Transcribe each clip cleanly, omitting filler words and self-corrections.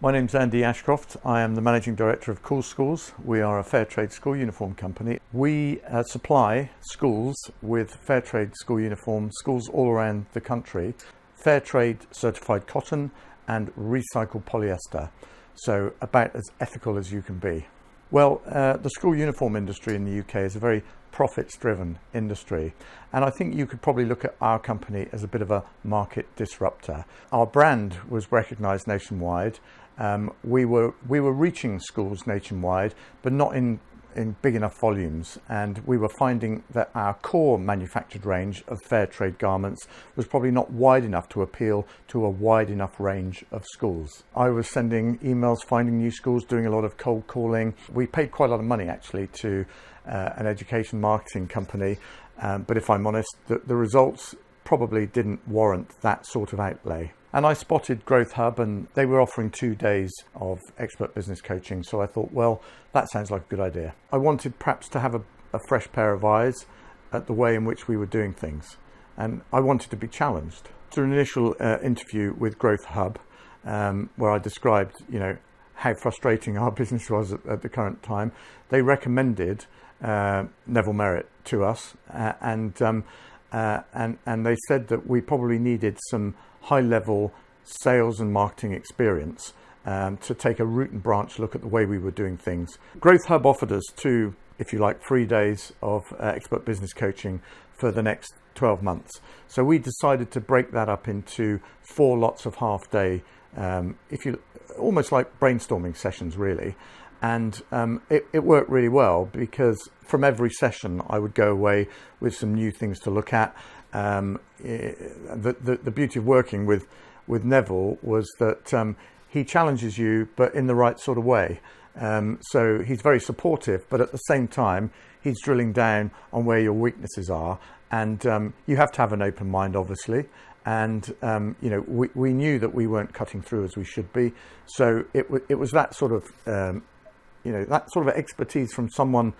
My name's Andy Ashcroft. I am the Managing Director of Koolskools. We are a Fairtrade school uniform company. We supply schools with Fairtrade school uniform, schools all around the country, Fairtrade certified cotton and recycled polyester. So about as ethical as you can be. Well, the school uniform industry in the UK is a very profits-driven industry, and I think you could probably look at our company as a bit of a market disruptor. Our brand was recognised nationwide. We were reaching schools nationwide, but not in big enough volumes, and we were finding that our core manufactured range of Fairtrade garments was probably not wide enough to appeal to a wide enough range of schools. I was sending emails, finding new schools, doing a lot of cold calling. We paid quite a lot of money actually to an education marketing company, but if I'm honest, the results probably didn't warrant that sort of outlay. And I spotted Growth Hub, and they were offering 2 days of expert business coaching. So I thought, well, that sounds like a good idea. I wanted perhaps to have a fresh pair of eyes at the way in which we were doing things. And I wanted to be challenged. Through an initial interview with Growth Hub, where I described, how frustrating our business was at the current time, they recommended Neville Merritt to us, and they said that we probably needed some high-level sales and marketing experience to take a root and branch look at the way we were doing things. Growth Hub offered us 2, if you like, 3 days of expert business coaching for the next 12 months. So we decided to break that up into 4 lots of half-day, almost like brainstorming sessions, really. And it worked really well, because from every session I would go away with some new things to look at. The beauty of working with Neville was that he challenges you, but in the right sort of way. So he's very supportive, but at the same time he's drilling down on where your weaknesses are, and you have to have an open mind, obviously. And we knew that we weren't cutting through as we should be, so it was that sort of that sort of expertise from someone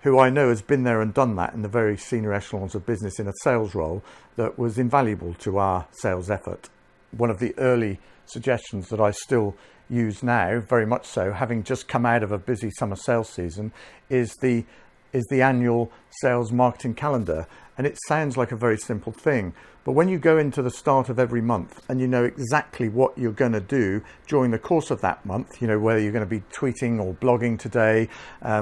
who I know has been there and done that in the very senior echelons of business in a sales role that was invaluable to our sales effort. One of the early suggestions that I still use now, very much so, having just come out of a busy summer sales season, is the annual sales marketing calendar. And it sounds like a very simple thing, but when you go into the start of every month and you know exactly what you're going to do during the course of that month, whether you're going to be tweeting or blogging today,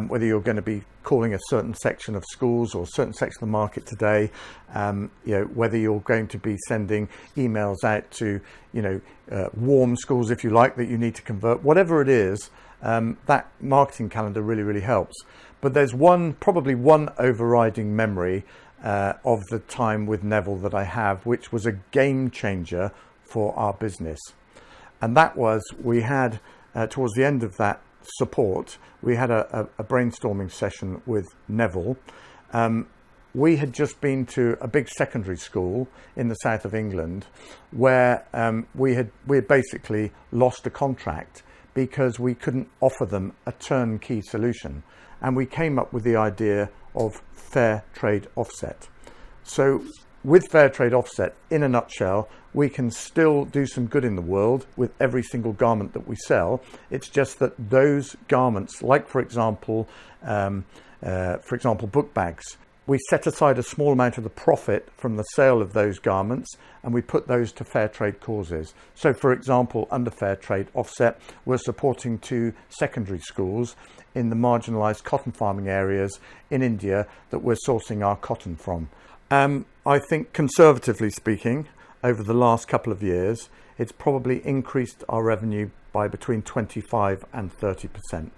whether you're going to be calling a certain section of schools or a certain section of the market today, whether you're going to be sending emails out to, warm schools, if you like, that you need to convert, whatever it is, that marketing calendar really, really helps. But there's probably one overriding memory of the time with Neville that I have, which was a game changer for our business. And that was, we had, towards the end of that support, we had a brainstorming session with Neville. We had just been to a big secondary school in the south of England where we had basically lost a contract because we couldn't offer them a turnkey solution. And we came up with the idea of fair trade offset. So with fair trade offset, in a nutshell, we can still do some good in the world with every single garment that we sell. It's just that those garments, like for example, book bags, we set aside a small amount of the profit from the sale of those garments and we put those to fair trade causes. So for example, under fair trade offset, we're supporting 2 secondary schools in the marginalised cotton farming areas in India that we're sourcing our cotton from. I think, conservatively speaking, over the last couple of years, it's probably increased our revenue by between 25 and 30%.